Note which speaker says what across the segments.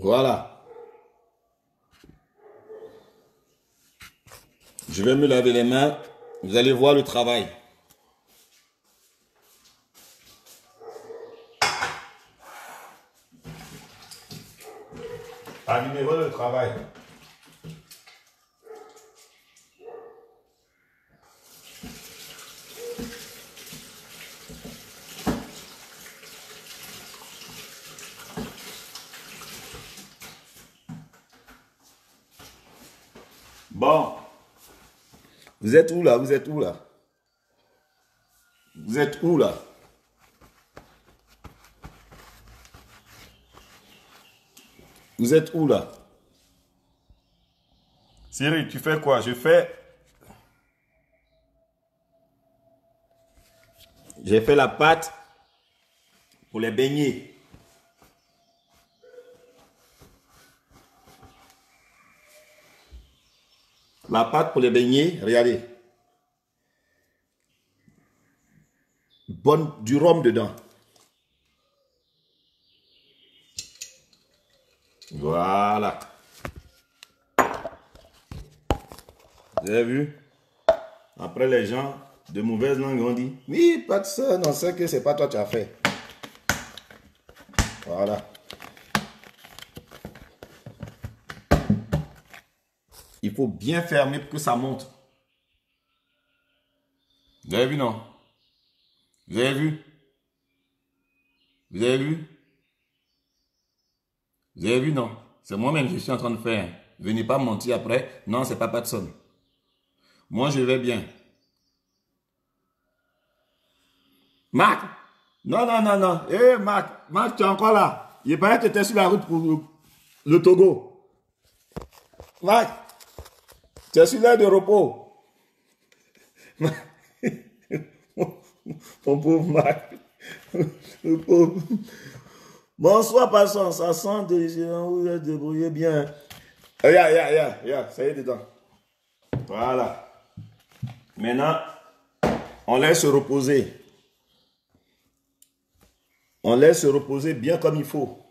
Speaker 1: Voilà. Je vais me laver les mains. Vous allez voir le travail. Admirez le travail. Bon. Vous êtes où là? Vous êtes où là? Vous êtes où là? Vous êtes où là? Siri, tu fais quoi? J'ai fait la pâte pour les beignets. La pâte pour les beignets, regardez. Bonne, du rhum dedans. Voilà. Vous avez vu? Après, les gens de mauvaise langue ont dit, oui, pas de ça, on sait que c'est pas toi qui as fait. Voilà. Il faut bien fermer pour que ça monte. Vous avez vu, non? Vous avez vu? Vous avez vu? Vous avez vu, non? C'est moi-même que je suis en train de faire. Venez pas mentir après. Non, c'est pas Patson. Moi, je vais bien. Marc! Non, non, non, non. Eh, Marc, Marc, tu es encore là. Il paraît que tu étais sur la route pour le Togo. Marc, tu es sur l'air de repos. Mon pauvre Marc. Le pauvre. Bonsoir, Patson. Ça sent vous êtes débrouillé bien. Regarde, ça y est dedans. Voilà. Maintenant, on laisse se reposer. On laisse se reposer bien comme il faut.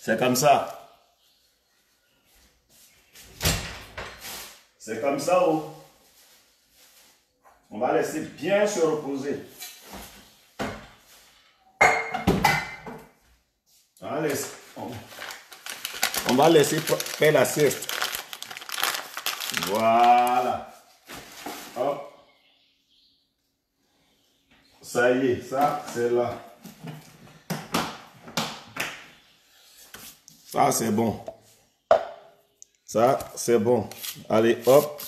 Speaker 1: C'est comme ça. C'est comme ça, oh. On va laisser bien se reposer. On va laisser faire la sieste. Voilà. Hop. Ça y est, ça c'est là. Ça c'est bon. Ça c'est bon. Allez, hop.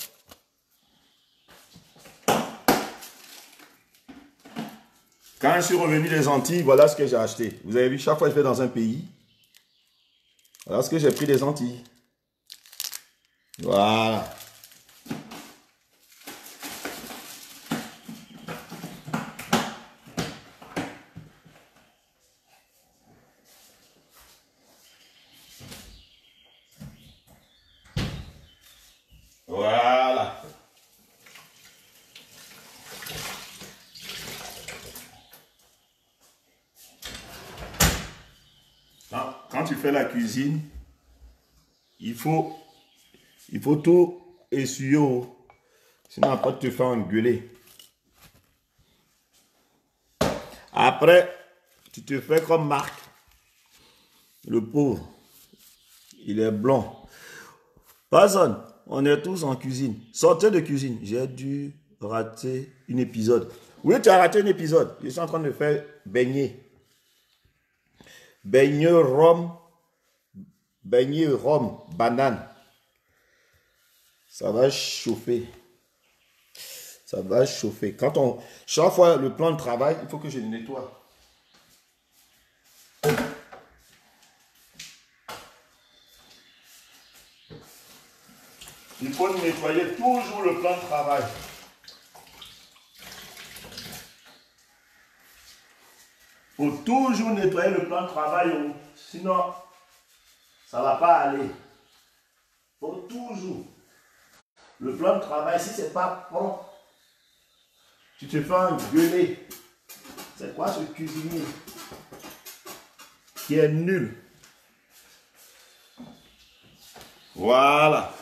Speaker 1: Quand je suis revenu des Antilles, voilà ce que j'ai acheté. Vous avez vu, chaque fois que je vais dans un pays, voilà ce que j'ai pris des Antilles. Voilà. Voilà. Quand tu fais la cuisine, il faut tout essuyer. Sinon, après, tu te fais engueuler. Après, tu te fais comme Marc. Le pauvre. Il est blanc. Personne. On est tous en cuisine. Sortez de cuisine. J'ai dû rater un épisode. Oui, tu as raté un épisode. Je suis en train de faire beignet. Beignet rhum, banane. Ça va chauffer. Ça va chauffer. Chaque fois le plan de travail, il faut que je le nettoie. Il faut nettoyer toujours le plan de travail. Il faut toujours nettoyer le plan de travail. Sinon, ça ne va pas aller. Il faut toujours. Le plan de travail, si ce n'est pas propre, tu te fais engueuler. C'est quoi ce cuisinier? qui est nul. Voilà.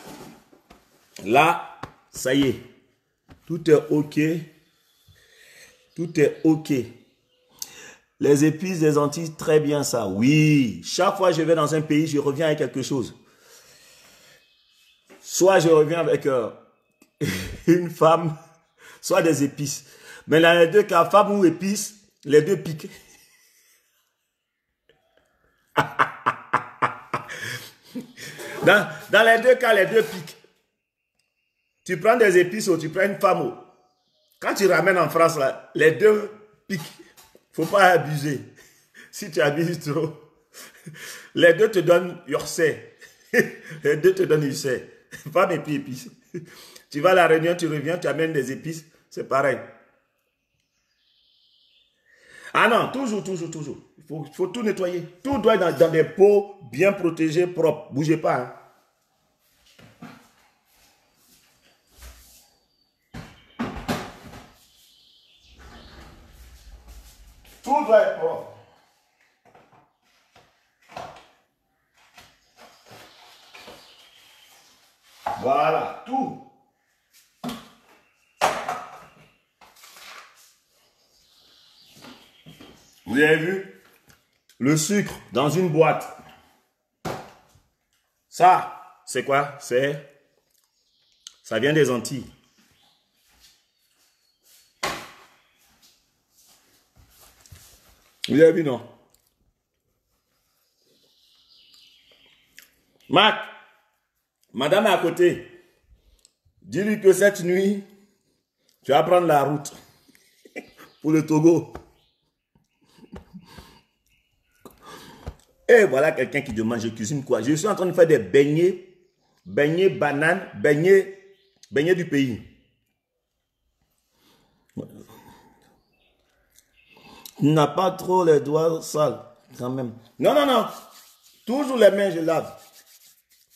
Speaker 1: Là, ça y est. Tout est OK. Tout est OK. Les épices des Antilles, très bien ça. Oui. Chaque fois que je vais dans un pays, je reviens avec quelque chose. Soit je reviens avec une femme, soit des épices. Mais dans les deux cas, femme ou épices, les deux piquent. Dans les deux cas, les deux piquent. Tu prends des épices ou tu prends une femme. Ou. Quand tu ramènes en France, là, les deux piquent. Il ne faut pas abuser. Si tu abuses trop, les deux te donnent yorsay. Les deux te donnent yorsay. Femme et puis épices. Tu vas à la réunion, tu reviens, tu amènes des épices. C'est pareil. Ah non, toujours. Il faut tout nettoyer. Tout doit être dans des pots bien protégés, propres. Bougez pas. Hein. Tout doit être propre. Voilà, tout. Vous avez vu? Le sucre dans une boîte. Ça, c'est quoi? Ça vient des Antilles. Vous avez vu, non? Mac, madame est à côté. Dis-lui que cette nuit, tu vas prendre la route pour le Togo. Et voilà quelqu'un qui demande, je cuisine quoi? Je suis en train de faire des beignets bananes, beignets du pays. Tu n'as pas trop les doigts sales, quand même. Non. Toujours les mains, je lave.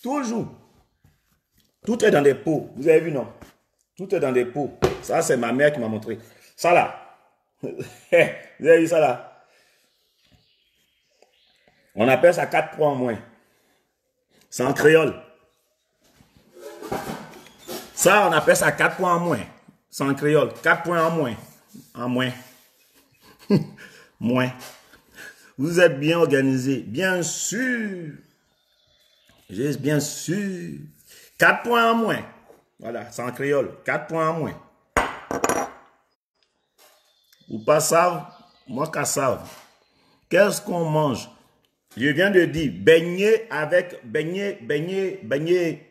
Speaker 1: Toujours. Tout est dans des pots. Vous avez vu, non? Tout est dans des pots. Ça, c'est ma mère qui m'a montré. Ça, là. Vous avez vu ça, là? On appelle ça 4 points en moins. C'est en créole. Ça, on appelle ça 4 points en moins. C'est en créole. 4 points en moins. En moins. Moins. Vous êtes bien organisé. Bien sûr. J'ai bien sûr. 4 points en moins. Voilà, c'est en créole. 4 points en moins. Ou pas savent, moi qu'à savent. Qu'est-ce qu'on mange? Je viens de dire, beignet avec, beignet.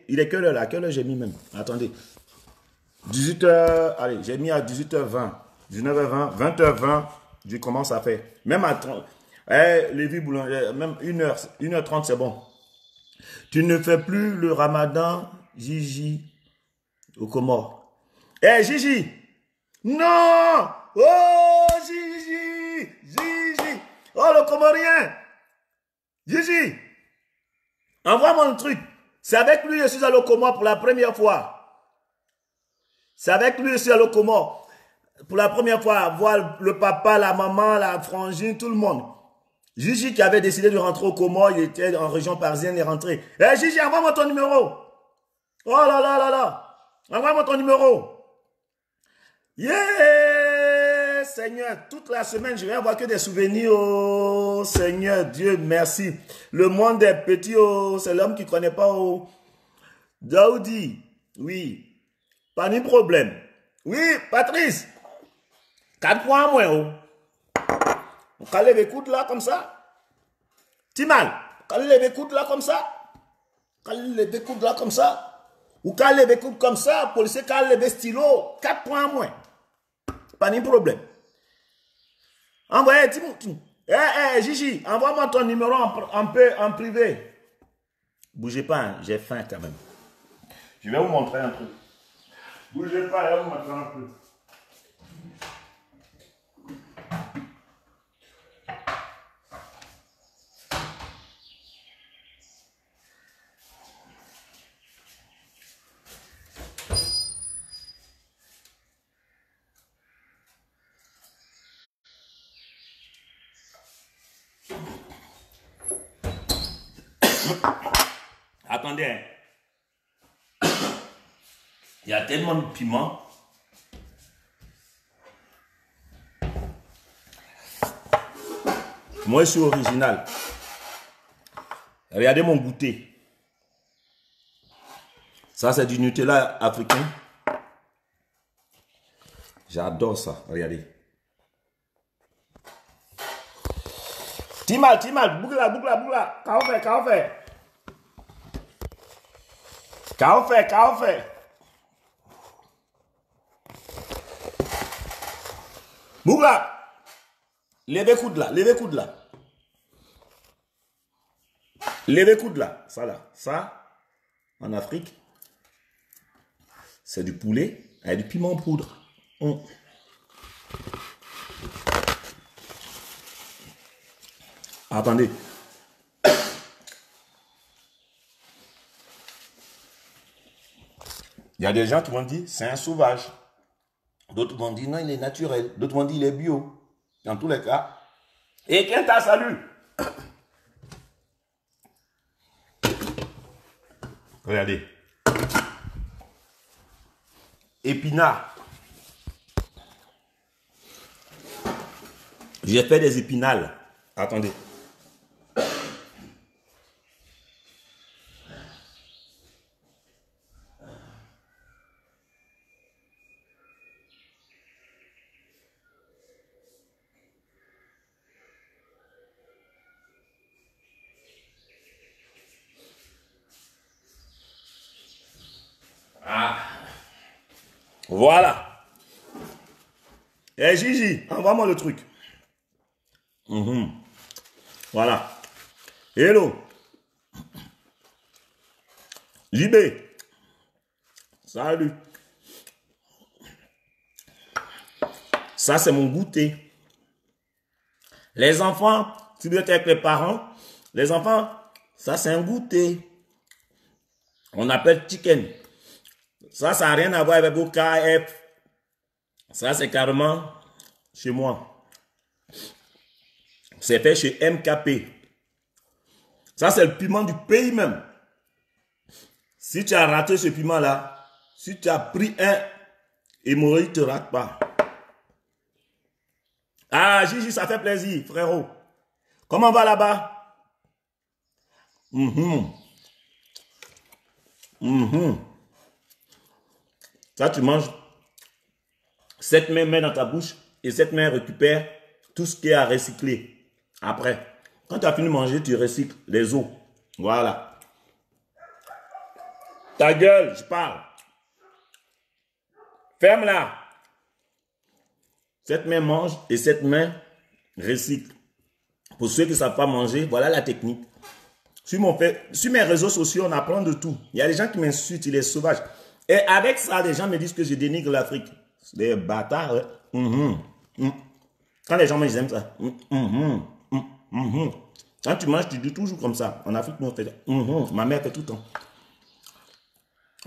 Speaker 1: Il est quelle heure là? Quelle heure j'ai mis même? Attendez. 18h, allez, j'ai mis à 18h20. 19h20, 20h20, je commence à faire. Même à 30. Lévi Boulanger, même 1h30, c'est bon. Tu ne fais plus le ramadan, Gigi, au Comores. Gigi! Non! Oh, Gigi! Oh, le Comorien! Gigi! Envoie-moi un truc. C'est avec lui que je suis allé au Comores pour la première fois. C'est avec lui que je suis allé au Comores. Pour la première fois, voir le papa, la maman, la frangine, tout le monde. Gigi qui avait décidé de rentrer au Comores, il était en région parisienne, il est rentré. Gigi, envoie-moi ton numéro. Oh là là là là. Envoie-moi ton numéro. Yeah, Seigneur, toute la semaine, je vais avoir que des souvenirs. Oh, Seigneur, Dieu, merci. Le monde est petit. Oh, c'est l'homme qui ne connaît pas. Oh. Daoudi, oui. Pas de problème. Oui, Patrice. 4 points à moins. Oh. On calme les coudes là comme ça. Timal, calme les coudes là comme ça. Calme les coudes là comme ça. Ou calme les coudes comme ça. Policier calme les stylos. 4 points à moins. Pas de problème. Envoyez, Gigi, envoie-moi ton numéro en privé. Bougez pas, hein, j'ai faim quand même. Je vais vous montrer un truc. Bougez pas, je vais vous montrer un truc. Attendez, hein. Il y a tellement de piment. Moi, je suis original. Regardez mon goûter. Ça, c'est du Nutella africain. J'adore ça. Regardez. Timal, bougla. Cao fait. Bougla. Levez coude là. Ça là. Ça, en Afrique, c'est du poulet avec du piment en poudre. Attendez. Il y a des gens qui vont dire c'est un sauvage. D'autres vont dire non, il est naturel. D'autres vont dire il est bio. Dans tous les cas. Et qui t'a salut? Regardez. Épinards. J'ai fait des épinards. Attendez. Ah. Voilà. Eh Gigi, envoie-moi le truc. Voilà. Hello. JB. Salut. Ça, c'est mon goûter. Les enfants, si vous êtes avec les parents, les enfants, ça, c'est un goûter. On appelle chicken. Ça n'a rien à voir avec vos KF. Ça, c'est carrément chez moi. C'est fait chez MKP. Ça, c'est le piment du pays même. Si tu as raté ce piment-là, si tu as pris un hémorroïde, ne te rate pas. Ah, Gigi, ça fait plaisir, frérot. Comment on va là-bas? Ça, tu manges. Cette main met dans ta bouche et cette main récupère tout ce qui est à recycler. Après, quand tu as fini de manger, tu recycles les os. Voilà. Ta gueule, je parle. Ferme-la. Cette main mange et cette main recycle. Pour ceux qui ne savent pas manger, voilà la technique. Sur mes réseaux sociaux, on apprend de tout. Il y a des gens qui m'insultent, il est sauvage. Et avec ça, les gens me disent que je dénigre l'Afrique. C'est des bâtards. Quand les gens mangent, ils aiment ça. Quand tu manges, tu dis toujours comme ça. En Afrique, nous, on fait ma mère fait tout le temps.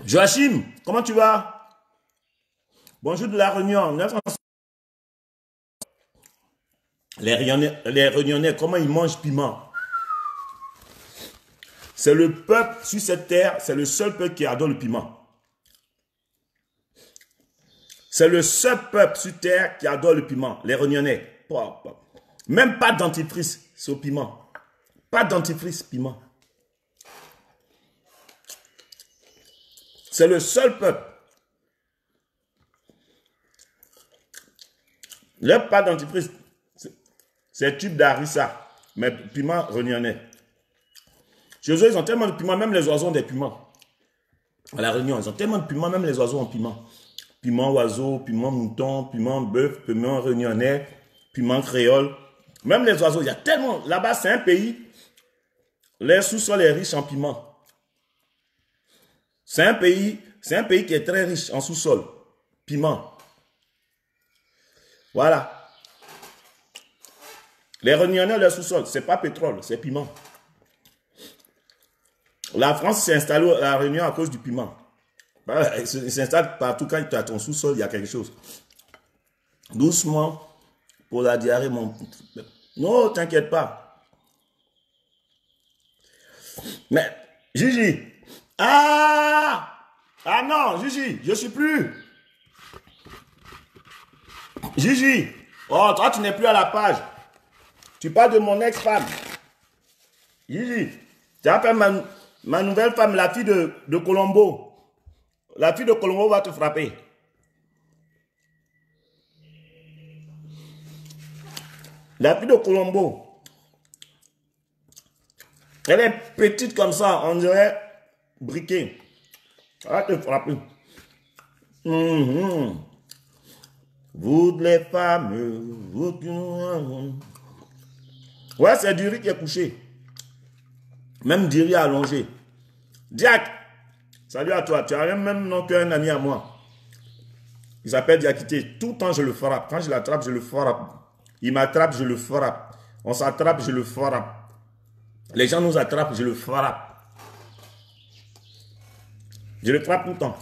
Speaker 1: Joachim, comment tu vas? Bonjour de la Réunion. Les Réunionnais, comment ils mangent piment? C'est le peuple sur cette terre, c'est le seul peuple qui adore le piment. C'est le seul peuple sur terre qui adore le piment, les Réunionnais. Même pas de dentifrice, c'est au piment. Pas de dentifrice, piment. C'est le seul peuple. Le pas de dentifrice, c'est tube d'harissa, mais piment réunionnais. Chez eux, ils ont tellement de piment, même les oiseaux ont des piments. À la Réunion, ils ont tellement de piment, même les oiseaux ont piment. Piment oiseau, piment mouton, piment bœuf, piment réunionnais, piment créole. Même les oiseaux, il y a tellement. Là-bas, c'est un pays, les sous-sols est riche en piment. C'est un pays qui est très riche en sous-sol. Piment. Voilà. Les Réunionnais, leur sous-sol, c'est pas pétrole, c'est piment. La France s'est installée à la Réunion à cause du piment. Il s'installe partout quand tu as ton sous-sol, il y a quelque chose. Doucement, pour la diarrhée, mon... Non, t'inquiète pas. Mais, Gigi. Ah! Ah non, Gigi, je suis plus. Gigi. Oh, toi, tu n'es plus à la page. Tu parles de mon ex-femme. Gigi. Tu appelles ma nouvelle femme, la fille de Colombo. La fille de Colombo va te frapper. La fille de Colombo. Elle est petite comme ça, on dirait briquet. Elle va te frapper. Vous les femmes, vous... Ouais, c'est du riz qui est couché. Même du riz allongé. Diak, salut à toi. Tu as le même nom qu'un ami à moi. Il s'appelle Diakité. Tout le temps, je le frappe. Quand je l'attrape, je le frappe. Il m'attrape, je le frappe. On s'attrape, je le frappe. Les gens nous attrapent, je le frappe. Je le frappe tout le temps.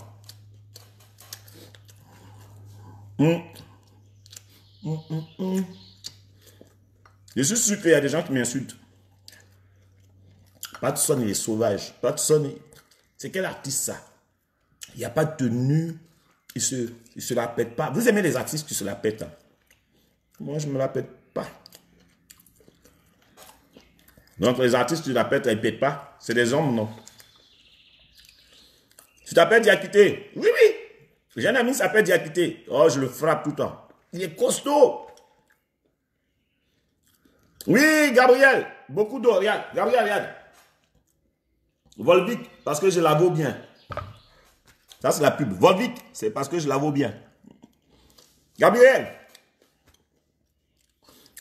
Speaker 1: Je suis sûr qu'il y a des gens qui m'insultent. Patson, il est sauvage. Patson, c'est quel artiste ça? Il n'y a pas de tenue. Il se la pète pas. Vous aimez les artistes qui se la pètent? Hein? Moi, je ne me la pète pas. Donc, les artistes qui se la pètent, ils ne pètent pas. C'est des hommes, non? Tu t'appelles Diakité? Oui, oui. J'ai un ami qui s'appelle Diakité. Oh, je le frappe tout le temps. Il est costaud. Oui, Gabriel. Beaucoup d'eau. Regarde. Gabriel, regarde. Volvic, parce que je la vaux bien. Ça, c'est la pub. Volvic, c'est parce que je la vaux bien. Gabriel.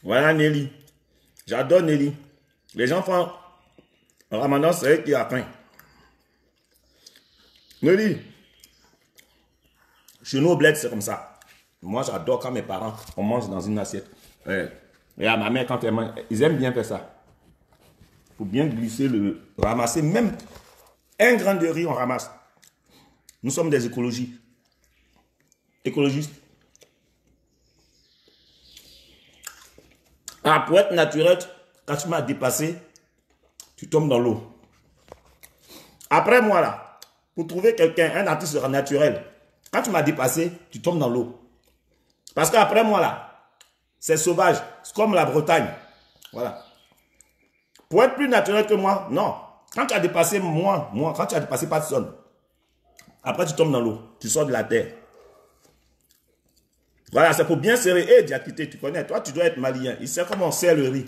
Speaker 1: Voilà Nelly. J'adore Nelly. Les gens font Ramadan, c'est elle qui a faim. Nelly. Chez nous au bled, c'est comme ça. Moi, j'adore quand mes parents, on mange dans une assiette. Et à ma mère, quand elle mange, ils aiment bien faire ça. Il faut bien glisser ramasser. Même un grain de riz, on ramasse. Nous sommes des écologistes. Ah, pour être naturel, quand tu m'as dépassé, tu tombes dans l'eau. Après moi, là, pour trouver quelqu'un, un artiste naturel, quand tu m'as dépassé, tu tombes dans l'eau. Parce qu'après moi, là, c'est sauvage. C'est comme la Bretagne. Voilà. Pour être plus naturel que moi, non. Quand tu as dépassé moi, quand tu as dépassé personne, après tu tombes dans l'eau. Tu sors de la terre. Voilà, c'est pour bien serrer. Hé, Diakité, tu connais. Toi, tu dois être malien. Il sait comment on serre le riz.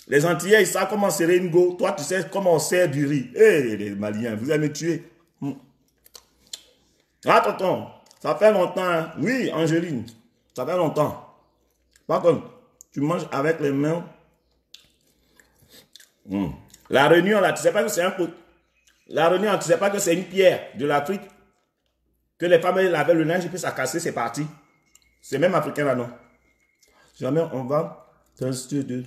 Speaker 1: Les Antillais, ils savent comment serrer une go. Toi, tu sais comment on serre du riz. Hé, les Maliens, vous allez me tuer. Ah, tonton, ça fait longtemps. Hein? Oui, Angéline, ça fait longtemps. Par contre, tu manges avec les mains. La Réunion, là, tu sais pas que c'est un coup. La Réunion, tu sais pas que c'est une pierre de l'Afrique. Que les femmes lavaient le linge et puis ça cassait, c'est parti. C'est même africain là, non? Jamais on va tester de.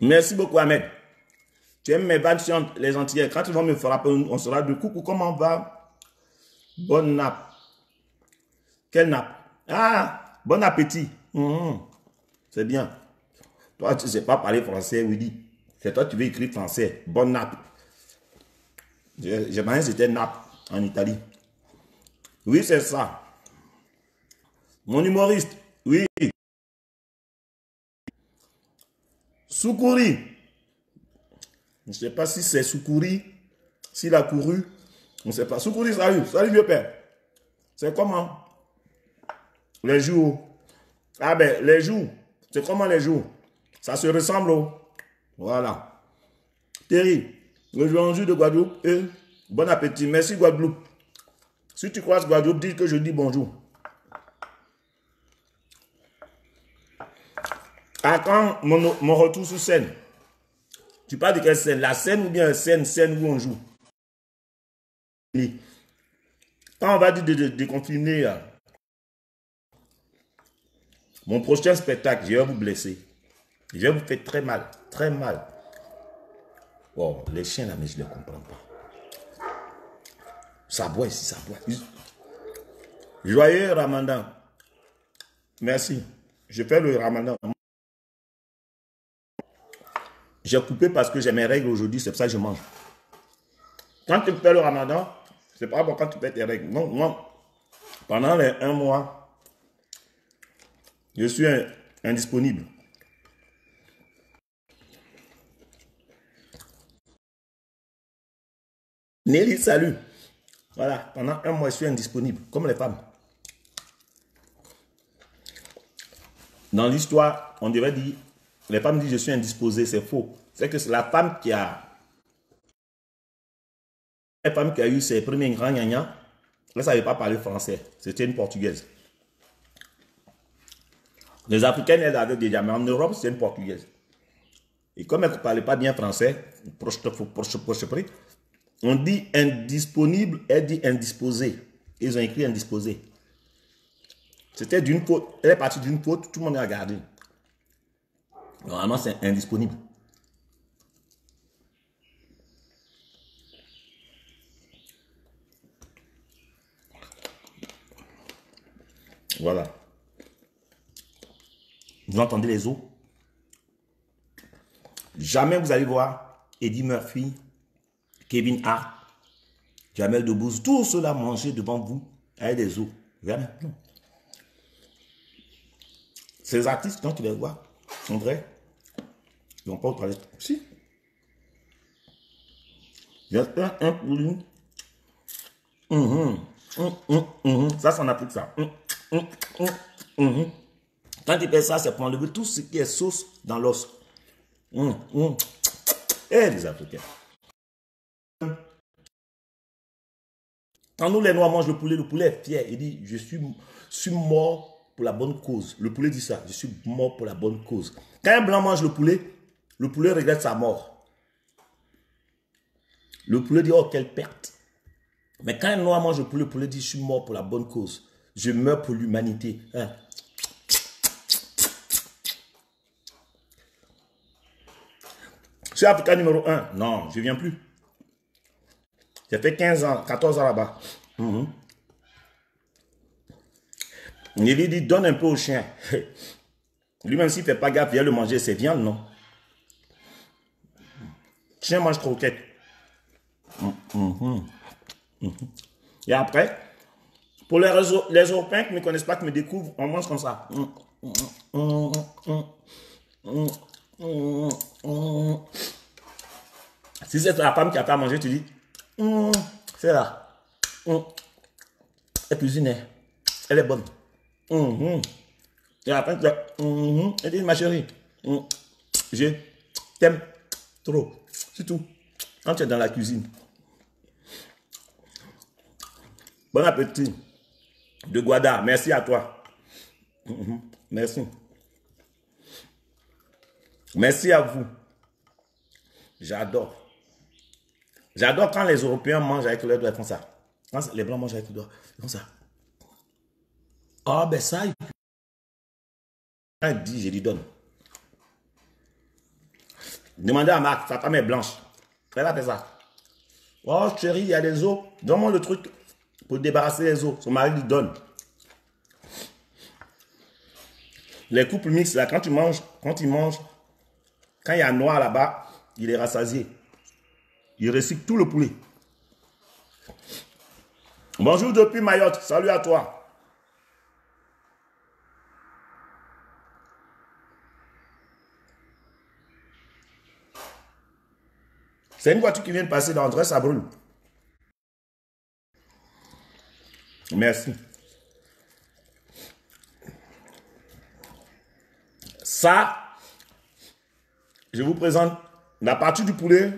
Speaker 1: Merci beaucoup, Ahmed. Tu aimes mes vannes sur les Antillais. Quand ils vont me frapper, on sera de coucou. Comment on va? Bonne nappe. Quelle nappe? Ah, bon appétit. C'est bien. Toi, tu ne sais pas parler français, Willy. C'est toi qui veux écrire français. Bonne nappe. J'ai pensé que c'était nappe en Italie. Oui, c'est ça. Mon humoriste. Oui. Soukouri. Je ne sais pas si c'est Soukouri. S'il a couru. On ne sait pas. Soukouri, salut. Salut, vieux père. C'est comment? Les jours. Ah ben, les jours. C'est comment les jours? Ça se ressemble. Voilà. Thierry. Le jour de Guadeloupe. Et bon appétit. Merci, Guadeloupe. Si tu croises Guadeloupe, dis que je dis bonjour. À quand mon retour sur scène? Tu parles de quelle scène? La scène ou bien scène où on joue? Quand on va dire de déconfiner, mon prochain spectacle, je vais vous blesser. Je vais vous faire très mal. Très mal. Oh, les chiens là, mais je ne les comprends pas. Ça boit ici, ça boit. Joyeux Ramadan. Merci. Je fais le Ramadan. J'ai coupé parce que j'ai mes règles aujourd'hui, c'est pour ça que je mange. Quand tu fais le ramadan, c'est pas bon quand tu fais tes règles. Donc, moi, pendant les 1 mois, je suis indisponible. Nelly, salut. Voilà, pendant 1 mois, je suis indisponible, comme les femmes. Dans l'histoire, on devrait dire, les femmes disent je suis indisposé, c'est faux. C'est que c'est la femme qui a eu ses premiers grands gnagnas. Elle ne savait pas parler français. C'était une portugaise. Les Africaines, elles avaient déjà, mais en Europe, c'est une portugaise. Et comme elle ne parlait pas bien français, on dit indisponible, elle dit indisposé. Ils ont écrit indisposé. C'était d'une faute. Elle est partie d'une faute, tout le monde a regardé. Normalement, c'est indisponible. Voilà. Vous entendez les os? Jamais vous allez voir Eddie Murphy, Kevin Hart, Jamel Debbouze, tout cela manger devant vous avec des os. Jamais. Non. Ces artistes, quand tu les vois, sont vrais. Ils n'ont pas au toilette. Si. Il y a un pour lui. Ça, ça n'a plus que ça. Quand tu fais ça, c'est pour enlever tout ce qui est sauce dans l'os. Et les Africains. Quand nous, les Noirs, mangent le poulet est fier. Il dit, je suis mort pour la bonne cause. Le poulet dit ça, je suis mort pour la bonne cause. Quand un blanc mange le poulet regrette sa mort. Le poulet dit, oh, quelle perte. Mais quand un Noir mange le poulet dit, je suis mort pour la bonne cause. Je meurs pour l'humanité. Hein? Je suis Africain numéro 1. Non, je ne viens plus. J'ai fait 15 ans, 14 ans là-bas. Il lui dit, donne un peu au chien. Lui-même, s'il ne fait pas gaffe, il vient le manger. C'est viande, non? Le chien mange croquette. Et après, pour les Européens qui ne me connaissent pas, qui me découvrent, on mange comme ça. Si c'est la femme qui a pas mangé, tu dis, c'est là. Elle cuisine, elle est bonne. Et après, elle dit, ma chérie, je t'aime trop. C'est tout. Quand tu es dans la cuisine. Bon appétit. De Guada, merci à toi. Merci. Merci à vous. J'adore. J'adore quand les Européens mangent avec leurs doigts, ils font ça. Quand les Blancs mangent avec leurs doigts, ils font ça. Ah, ben ça, il dit, je lui donne. Demandez à Marc, sa femme est blanche. Elle a fait ça. Oh, chérie, il y a des os. Donne-moi le truc pour débarrasser les os. Son mari lui donne. Les couples mixtes, là, quand ils mangent, quand il y a noir là-bas, il est rassasié. Il recycle tout le poulet. Bonjour depuis Mayotte. Salut à toi. C'est une voiture qui vient de passer dans André, ça brûle. Merci. Ça, je vous présente la partie du poulet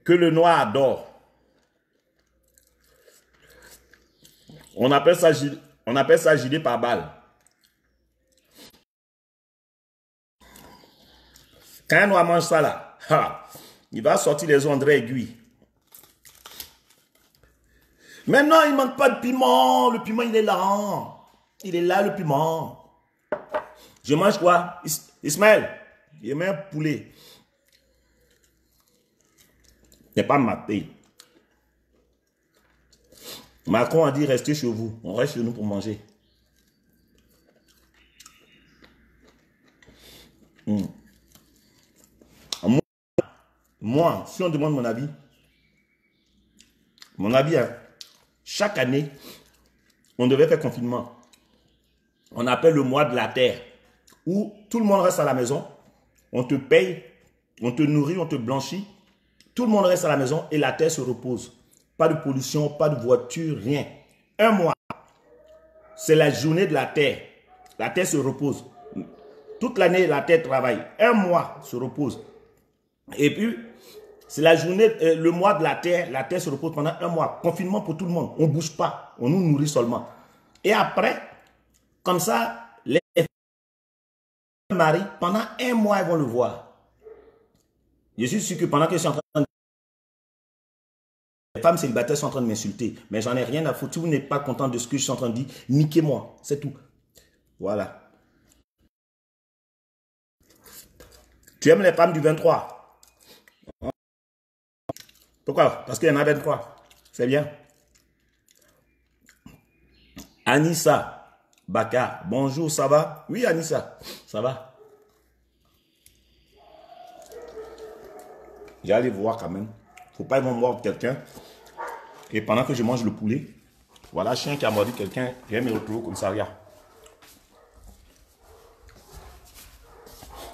Speaker 1: que le noir adore. On appelle ça gilet par balle. Quand un noir mange ça là, il va sortir les os André aiguilles. Maintenant, il ne manque pas de piment. Le piment, il est là. Il est là, le piment. Je mange quoi? Ismaël, il met un poulet. Il n'est pas maté. Macron a dit restez chez vous. On reste chez nous pour manger. Moi, si on demande mon avis, hein, chaque année, on devait faire confinement. On appelle le mois de la terre, où tout le monde reste à la maison, on te paye, on te nourrit, on te blanchit, tout le monde reste à la maison et la terre se repose. Pas de pollution, pas de voiture, rien. Un mois, c'est la journée de la terre. La terre se repose. Toute l'année, la terre travaille. Un mois se repose. Et puis, c'est la journée, le mois de la terre se repose pendant un mois. Confinement pour tout le monde. On ne bouge pas, on nous nourrit seulement. Et après, comme ça, les maris, pendant un mois, ils vont le voir. Je suis sûr que pendant que je suis en train de... Les femmes célibataires sont en train de m'insulter. Mais j'en ai rien à foutre. Si vous n'êtes pas content de ce que je suis en train de dire, niquez-moi. C'est tout. Voilà. Tu aimes les femmes du 23? Pourquoi? Parce qu'il y en a 23. C'est bien. Anissa Bakar. Bonjour, ça va? Oui, Anissa. Ça va? J'allais voir quand même. Faut pas ils vont mordre quelqu'un. Et pendant que je mange le poulet, voilà, chien qui a mordu quelqu'un, je vais me retrouver au commissariat.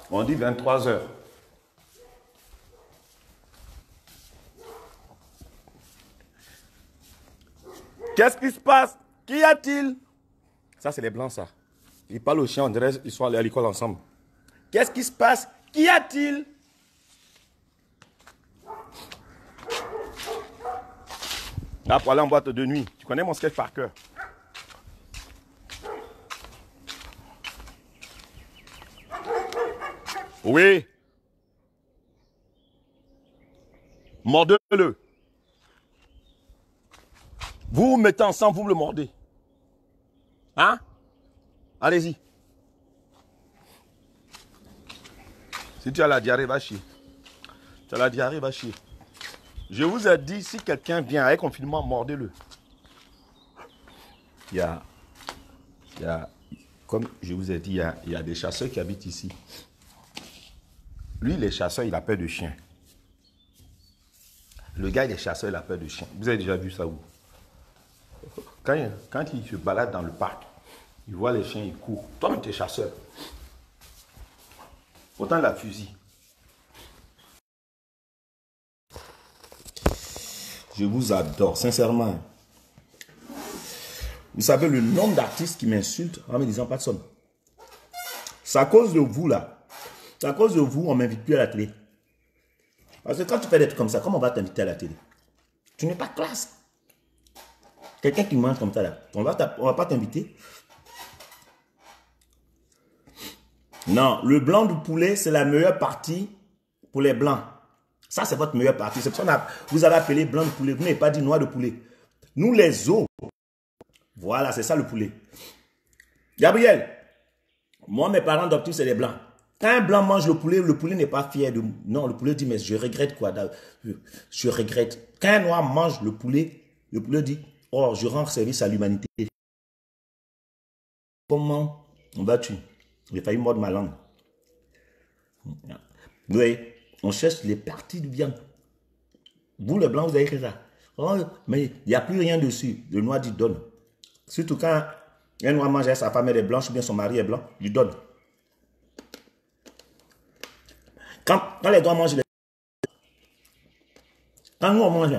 Speaker 1: On dit 23 heures. Qu'est-ce qui se passe? Qu'y a-t-il? Ça, c'est les blancs, ça. Ils parlent aux chiens, on dirait qu'ils sont allés à l'école ensemble. Qu'est-ce qui se passe? Qu'y a-t-il? Là, pour aller en boîte de nuit. Tu connais mon sketch par cœur. Oui. Mordez-le. Vous vous mettez ensemble, vous me le mordez. Hein? Allez-y. Si tu as la diarrhée, va chier. Tu as la diarrhée, va chier. Je vous ai dit, si quelqu'un vient avec confinement, mordez-le. Il y a, comme je vous ai dit, il y a des chasseurs qui habitent ici. Lui, les chasseurs, il a peur de chiens. Le gars, il est chasseur, il a peur de chiens. Vous avez déjà vu ça où? Quand il se balade dans le parc, il voit les chiens, il court. Toi-même, tu es chasseur. Autant la fusil. Je vous adore, sincèrement. Vous savez le nombre d'artistes qui m'insultent en me disant Patson. C'est à cause de vous, là. C'est à cause de vous, on ne m'invite plus à la télé. Parce que quand tu fais des trucs comme ça, comment on va t'inviter à la télé? Tu n'es pas classe. Quelqu'un qui mange comme ça, là, on va pas t'inviter. Non, le blanc du poulet, c'est la meilleure partie pour les blancs. Ça, c'est votre meilleure partie. C'est pour ça que vous avez appelé blanc de poulet. Vous n'avez pas dit noir de poulet. Nous, les os, voilà, c'est ça le poulet. Gabriel, moi, mes parents adoptifs, c'est les blancs. Quand un blanc mange le poulet n'est pas fier de... Non, le poulet dit, mais je regrette quoi? Je regrette. Quand un noir mange le poulet dit, oh, je rends service à l'humanité. Comment vas-tu? J'ai failli mordre ma langue. Oui, on cherche les parties du viande. Vous, les blancs, vous avez écrit ça. Oh, mais il n'y a plus rien dessus. Le noir dit donne. Surtout quand un noir mange avec sa femme, elle est blanche ou bien son mari est blanc, il donne. Quand les noirs mangent, quand nous on mange,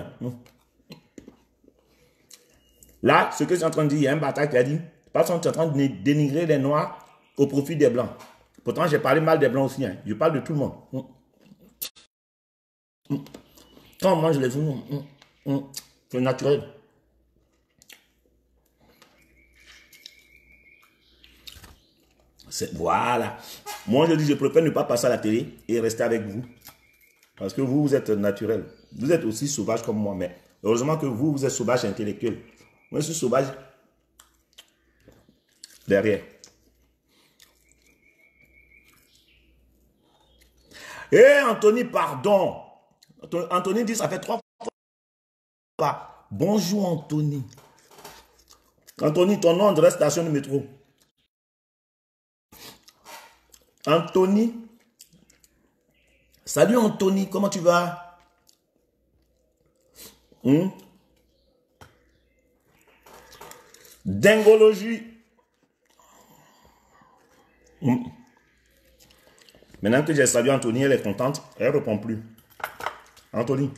Speaker 1: là, ce que je suis en train de dire, il y a un bâtard qui a dit, parce qu'on est en train de dénigrer les noirs au profit des blancs. Pourtant, j'ai parlé mal des blancs aussi. Hein. Je parle de tout le monde. Quand on mange les oignons, c'est naturel. Voilà. Moi, je dis, je préfère ne pas passer à la télé et rester avec vous. Parce que vous êtes naturel. Vous êtes aussi sauvage comme moi. Mais heureusement que vous êtes sauvage intellectuel. Moi, je suis sauvage derrière. Eh, Anthony, pardon. Anthony dit, ça fait 3 fois. Bonjour, Anthony. Anthony, ton nom de station de métro. Anthony, Salut Anthony, comment tu vas? Dingologie. Maintenant que j'ai salué Anthony, elle est contente. Elle ne répond plus. Anthony.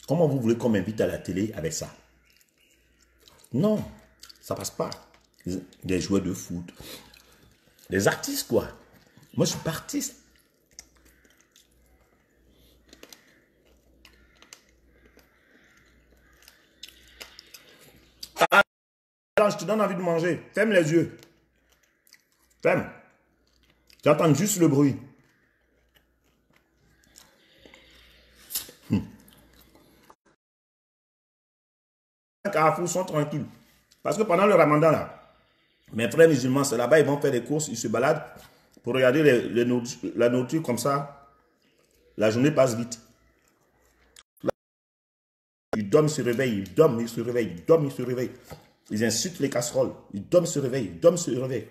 Speaker 1: Comment vous voulez qu'on m'invite à la télé avec ça? Non, ça passe pas. Des joueurs de foot. Des artistes, quoi. Moi, je suis pas artiste. Ah, je te donne envie de manger. Ferme les yeux. Ferme. Tu entends juste le bruit. Les Carrefour sont tranquilles. Parce que pendant le ramadan, là, mes frères musulmans, c'est là-bas, ils vont faire des courses, ils se baladent pour regarder la nourriture comme ça. La journée passe vite. Ils dorment, ils se réveillent, ils dorment, ils se réveillent, ils dorment, ils se réveillent. Ils insultent les casseroles. Ils dorment, ils se réveillent, ils dorment, ils se réveillent.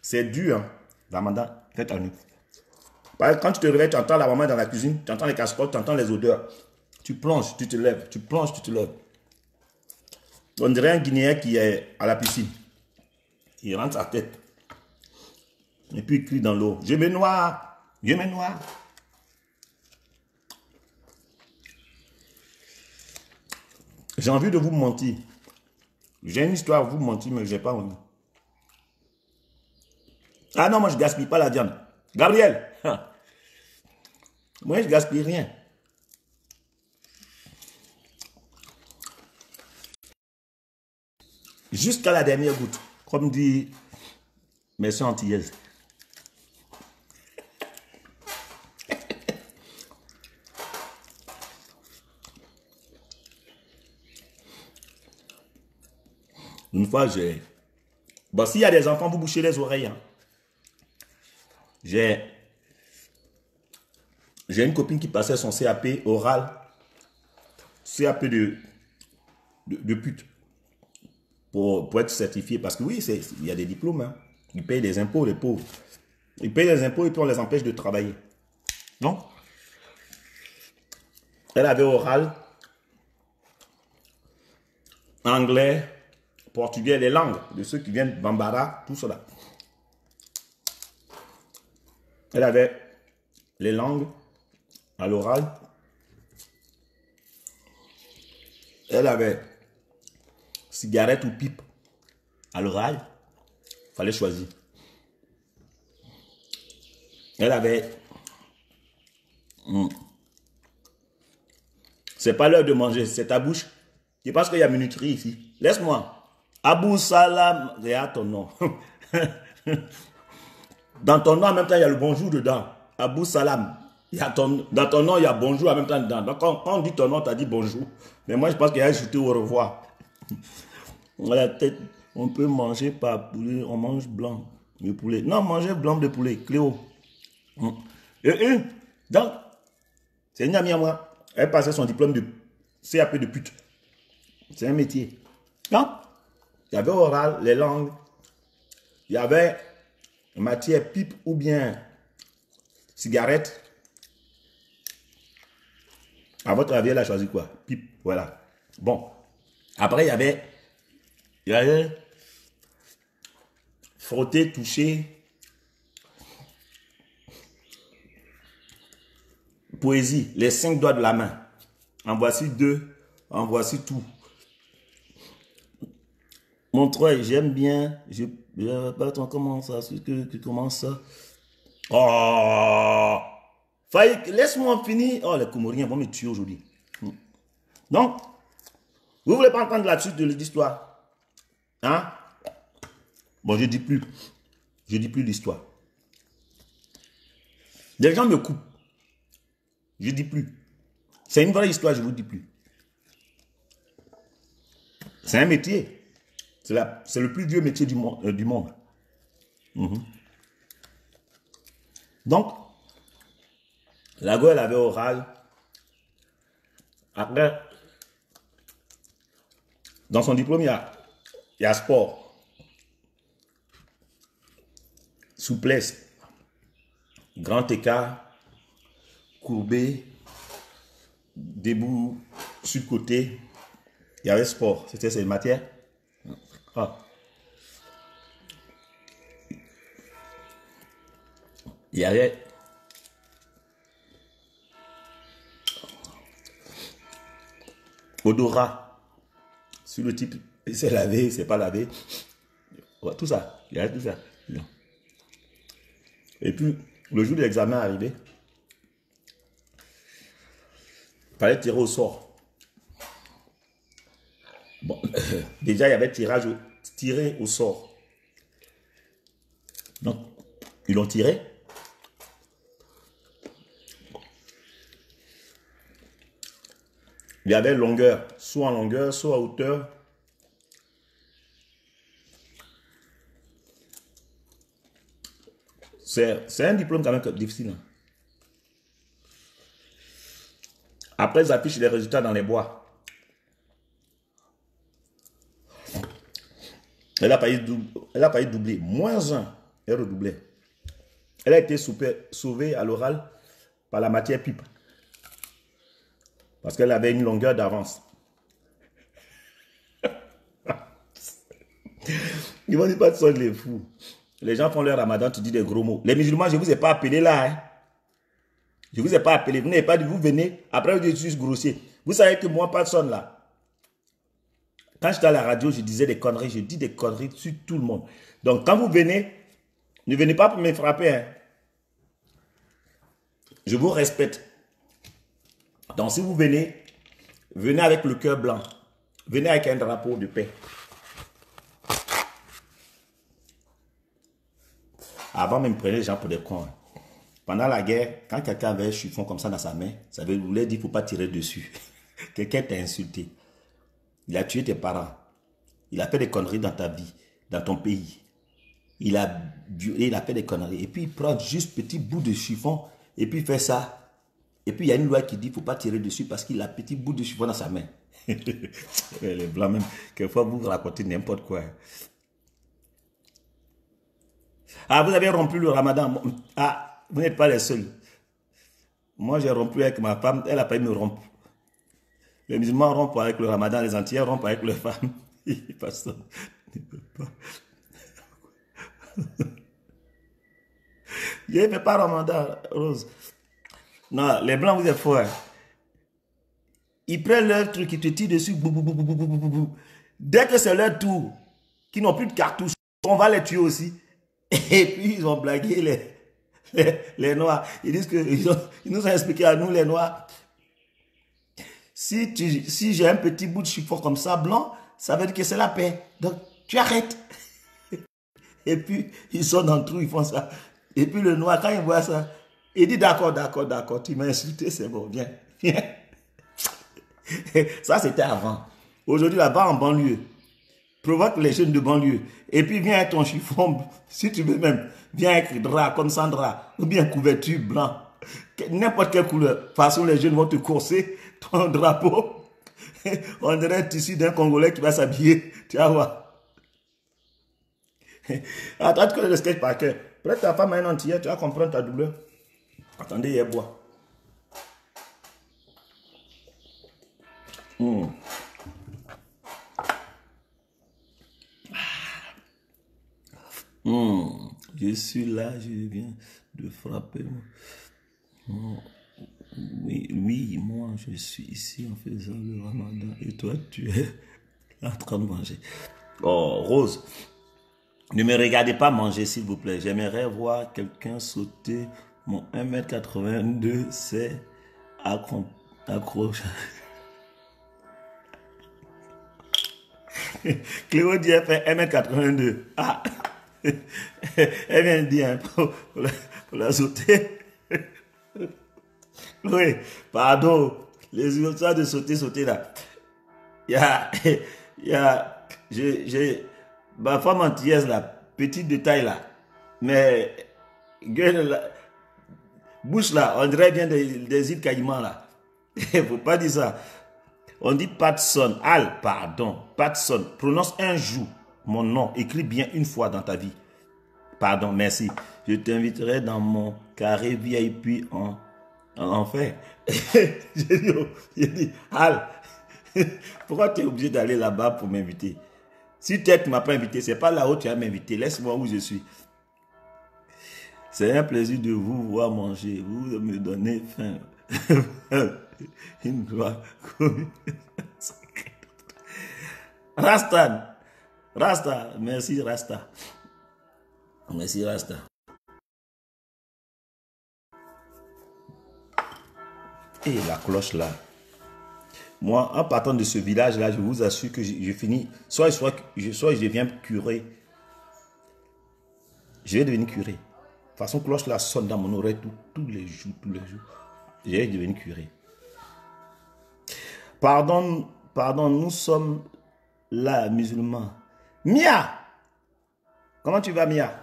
Speaker 1: C'est dur, hein. Ramadan, faites à nuit. Quand tu te réveilles, tu entends la maman dans la cuisine, tu entends les casseroles, tu entends les odeurs. Tu plonges, tu te lèves, tu plonges, tu te lèves. On dirait un Guinéen qui est à la piscine. Il rentre sa tête. Et puis il crie dans l'eau. Je me noie, je me noie. J'ai envie de vous mentir. J'ai une histoire à vous mentir, mais je n'ai pas envie. Ah non, moi je ne gaspille pas la viande. Gabriel, moi je ne gaspille rien. Jusqu'à la dernière goutte, comme dit mes soeurs antillaises. Une fois, j'ai... Bon, s'il y a des enfants, vous bouchez les oreilles. Hein. J'ai une copine qui passait son CAP oral, CAP de pute, pour être certifié. Parce que oui, il y a des diplômes. Hein. Ils payent des impôts, les pauvres. Ils payent des impôts et puis on les empêche de travailler. Non? Elle avait oral, anglais, portugais, les langues de ceux qui viennent Bambara, tout cela. Elle avait les langues à l'oral. Elle avait cigarette ou pipe à l'oral. Il fallait choisir. Elle avait... C'est pas l'heure de manger, c'est ta bouche. Je pense qu'il y a minuterie ici. Laisse-moi. Abou Salam, regarde ton nom. Dans ton nom, en même temps, il y a le bonjour dedans. Abou Salam. Dans ton nom, il y a bonjour en même temps dedans. Donc, quand on dit ton nom, tu as dit bonjour. Mais moi, je pense qu'il y a ajouté au revoir. La tête, on peut manger par poulet, on mange blanc de poulet. Non, manger blanc de poulet, Cléo. Donc, c'est une amie à moi. Elle passait son diplôme de CAP de pute. C'est un métier. Non? Il y avait oral, les langues. Il y avait matière pipe ou bien cigarette. À votre avis, elle a choisi quoi? Pipe, voilà. Bon. Après, il y avait frotter, toucher. Poésie, les 5 doigts de la main. En voici 2, en voici tout. Montreuil, j'aime bien. Comment ça? Comment ça? Oh! Laisse-moi finir. Oh, les Comoriens vont me tuer aujourd'hui. Donc, vous ne voulez pas entendre là-dessus de l'histoire? Hein? Bon, je ne dis plus. Je ne dis plus l'histoire. Les gens me coupent. Je ne dis plus. C'est une vraie histoire, je ne vous dis plus. C'est un métier. C'est le plus vieux métier du monde. Donc, la go, elle avait oral. Après, dans son diplôme, il y a sport. souplesse, grand écart, courbé, debout, sur le côté. Il y avait sport, c'était cette matière. Ah. Il y avait odorat sur le type, c'est lavé, c'est pas lavé. Ouais, tout ça, il y avait tout ça. Et puis, le jour de l'examen arrivé, il fallait tirer au sort. Bon, déjà, il y avait tiré au sort. Donc, ils l'ont tiré. Il y avait longueur, soit en longueur, soit en hauteur. C'est un diplôme quand même difficile. Après, ils affichent les résultats dans les bois. Elle a failli doubler. -1, elle redoublait. Elle a été sauvée à l'oral par la matière pipe. Parce qu'elle avait une longueur d'avance. Ils vont dire pas de ça, les fous. Les gens font leur ramadan, tu dis des gros mots. Les musulmans, je ne vous ai pas appelé là. Hein. Je ne vous ai pas appelé. Vous n'avez pas dit, vous venez. Après, vous dites, je suis grossier. Vous savez que moi, personne là. Quand j'étais à la radio, je disais des conneries. Je dis des conneries sur tout le monde. Donc, quand vous venez, ne venez pas pour me frapper. Hein. Je vous respecte. Donc, si vous venez, venez avec le cœur blanc. Venez avec un drapeau de paix. Avant, même prenez les gens pour des cons. Hein. Pendant la guerre, quand quelqu'un avait un chiffon comme ça dans sa main, ça voulait dire qu'il ne faut pas tirer dessus. Quelqu'un t'a insulté. Il a tué tes parents. Il a fait des conneries dans ta vie, dans ton pays. Il a fait des conneries. Et puis, il prend juste petit bout de chiffon et puis il fait ça. Et puis, il y a une loi qui dit qu'il ne faut pas tirer dessus parce qu'il a un petit bout de chiffon dans sa main. Les blancs même, quelquefois, vous racontez n'importe quoi. Ah, vous avez rompu le ramadan. Ah, vous n'êtes pas les seuls. Moi, j'ai rompu avec ma femme. Elle n'a pas eu me rompre. Les musulmans rompent avec le ramadan. Les entiers rompent avec leurs femmes. Pasteur, ne peut pas. Je ne fais pas ramadan, Rose. Non, les blancs, vous êtes forts. Ils prennent leur truc, ils te tirent dessus. Bou, bou, bou, bou, bou, bou, bou. Dès que c'est leur tour, qu'ils n'ont plus de cartouches, on va les tuer aussi. Et puis, ils ont blagué les Noirs. Ils disent qu'ils nous ont expliqué à nous, les Noirs, si j'ai un petit bout de chiffon comme ça, blanc, ça veut dire que c'est la paix. Donc, tu arrêtes. Et puis, ils sont dans le trou, ils font ça. Et puis, le Noir, quand il voit ça, il dit d'accord, tu m'as insulté, c'est bon, viens. Ça, c'était avant. Aujourd'hui, là-bas, en banlieue, provoque les jeunes de banlieue. Et puis, viens avec ton chiffon, si tu veux même. Viens avec drap comme Sandra, ou bien couverture blanc. N'importe quelle couleur. De toute façon, les jeunes vont te courser ton drapeau. On dirait un tissu d'un Congolais qui va s'habiller. Tu vas voir. Attends, tu connais le sketch par cœur. Prête ta femme à un entier, tu vas comprendre ta douleur. Attendez, il boit. Je suis là, je viens de frapper. Oui, moi, je suis ici en faisant le ramadan. Et toi, tu es en train de manger. Oh, Rose, ne me regardez pas manger, s'il vous plaît. J'aimerais voir quelqu'un sauter. Mon 1m82, c'est accroche. Cléo dit elle fait 1m82. Ah, elle vient de dire pour la sauter. Oui, pardon. Les histoires de sauter là. J'ai ma femme antillaise là, petite de taille là. Mais, gueule là, bouche là, on dirait bien des îles Caïmans là. Il ne faut pas dire ça. On dit Patson, pardon, Patson. Prononce un jour mon nom, écris bien une fois dans ta vie. Pardon, merci. Je t'inviterai dans mon carré VIP en enfer. J'ai dit, Al, pourquoi tu es obligé d'aller là-bas pour m'inviter? Si tu ne m'as pas invité, ce n'est pas là où tu as m'invité. Laisse-moi où je suis. C'est un plaisir de vous voir manger. Vous me donnez faim. Une joie commune. Rasta. Rasta. Merci Rasta. Merci Rasta. Et la cloche là. Moi, en partant de ce village-là, je vous assure que je finis. Soit je deviens curé. Je vais devenir curé. De toute façon, cloche là sonne dans mon oreille tous les jours, tous les jours. Je vais devenir curé. Pardon, nous sommes là, musulmans. Mia! Comment tu vas, Mia?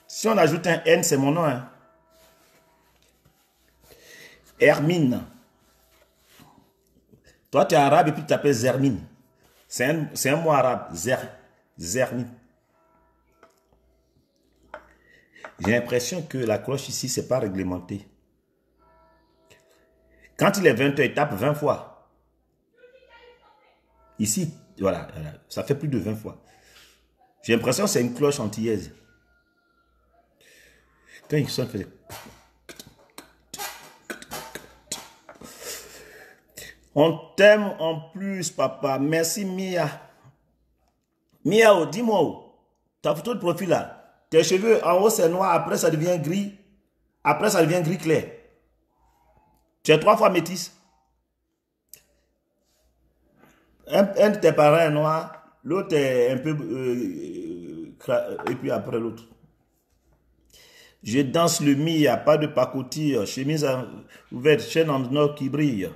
Speaker 1: Si on ajoute un N, c'est mon nom. Hein? Hermine. Toi, tu es arabe et puis tu t'appelles Zermine. C'est un mot arabe. Zermine. J'ai l'impression que la cloche ici, ce n'est pas réglementé. Quand il est 20h, il tape 20 fois. Ici, voilà, ça fait plus de 20 fois. J'ai l'impression que c'est une cloche antillaise. Quand il sonne, il fait... On t'aime en plus, papa. Merci, Mia. Mia, dis-moi, ta photo de profil là, tes cheveux en haut c'est noir, après ça devient gris. Après ça devient gris clair. Tu es 3 fois métisse. Un de tes parents est noir, l'autre est un peu... et puis après l'autre. Je danse le Mia, pas de pacotille, chemise ouverte, chaîne en or qui brille.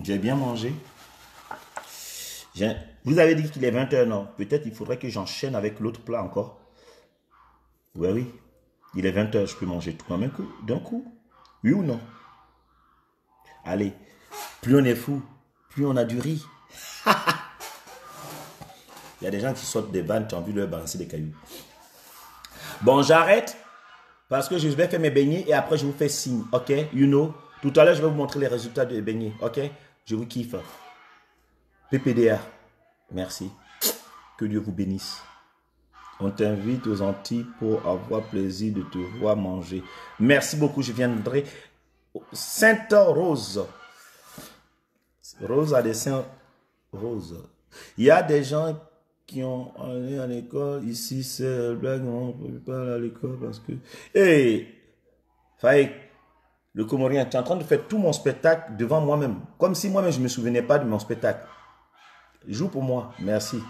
Speaker 1: J'ai bien mangé. Vous avez dit qu'il est 20h, non? Peut-être il faudrait que j'enchaîne avec l'autre plat encore. Oui, oui. Il est 20h, je peux manger tout d'un coup. Oui ou non? Allez, plus on est fou, plus on a du riz. Il y a des gens qui sortent des vannes, tu as envie de leur balancer des cailloux. Bon, j'arrête parce que je vais faire mes beignets et après je vous fais signe, ok? You know? Tout à l'heure, je vais vous montrer les résultats des beignets, ok? Je vous kiffe. PPDA, merci. Que Dieu vous bénisse. On t'invite aux Antilles pour avoir plaisir de te voir manger. Merci beaucoup, je viendrai. Sainte-Rose. Rose a des saints roses. Il y a des gens qui ont allé à l'école. Ici, c'est blague, on ne peut pas aller à l'école parce que... Hey, Faïk, le Comorien, tu es en train de faire tout mon spectacle devant moi-même. Comme si moi-même, je ne me souvenais pas de mon spectacle. Joue pour moi, merci.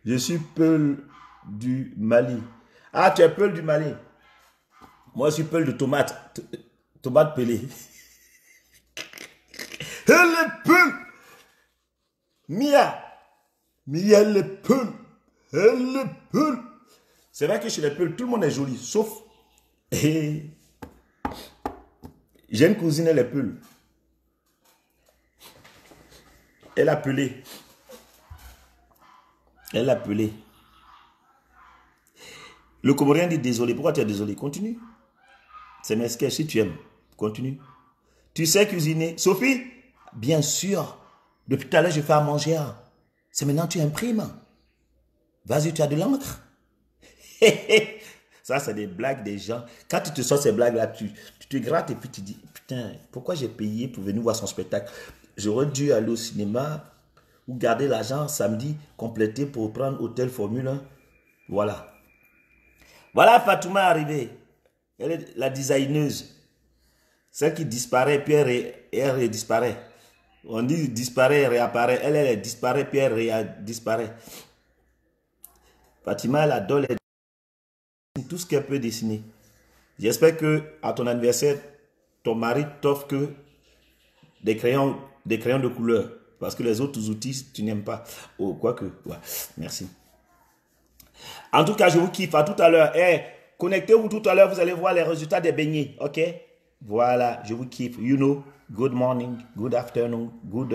Speaker 1: Je suis Peul du Mali. Ah, tu es Peul du Mali. Moi, je suis Peul de tomate. Tomate pelée. Elle est Peul. Mia, elle est Peul. Elle est Peul. C'est vrai que chez les Peuls, tout le monde est joli, sauf... J'ai une cousine, elle est Peul. Elle a pelé. Elle a pelé. Le Comorien dit désolé. Pourquoi tu es désolé? Continue. C'est mes sketchs. Si tu aimes, continue. Tu sais cuisiner. Sophie? Bien sûr. Depuis tout à l'heure, je fais à manger. C'est maintenant que tu imprimes. Vas-y, tu as de l'encre. Ça, c'est des blagues des gens. Quand tu te sors ces blagues-là, tu te grattes et puis tu dis, putain, pourquoi j'ai payé pour venir voir son spectacle? J'aurais dû aller au cinéma ou garder l'argent samedi, compléter pour prendre hôtel Formule 1. Voilà. Voilà Fatouma arrivée. Elle est la designeuse. Celle qui disparaît, puis elle disparaît. On dit disparaît, réapparaît. Elle disparaît, puis elle disparaît. Fatima, elle adore tout ce qu'elle peut dessiner. J'espère que à ton anniversaire, ton mari t'offre que des crayons de couleur. Parce que les autres outils, tu n'aimes pas. Oh, quoique. Ouais, merci. En tout cas, je vous kiffe. À tout à l'heure. Hey, connectez-vous tout à l'heure. Vous allez voir les résultats des beignets. OK? Voilà, je vous kiffe. You know, good morning, good afternoon, good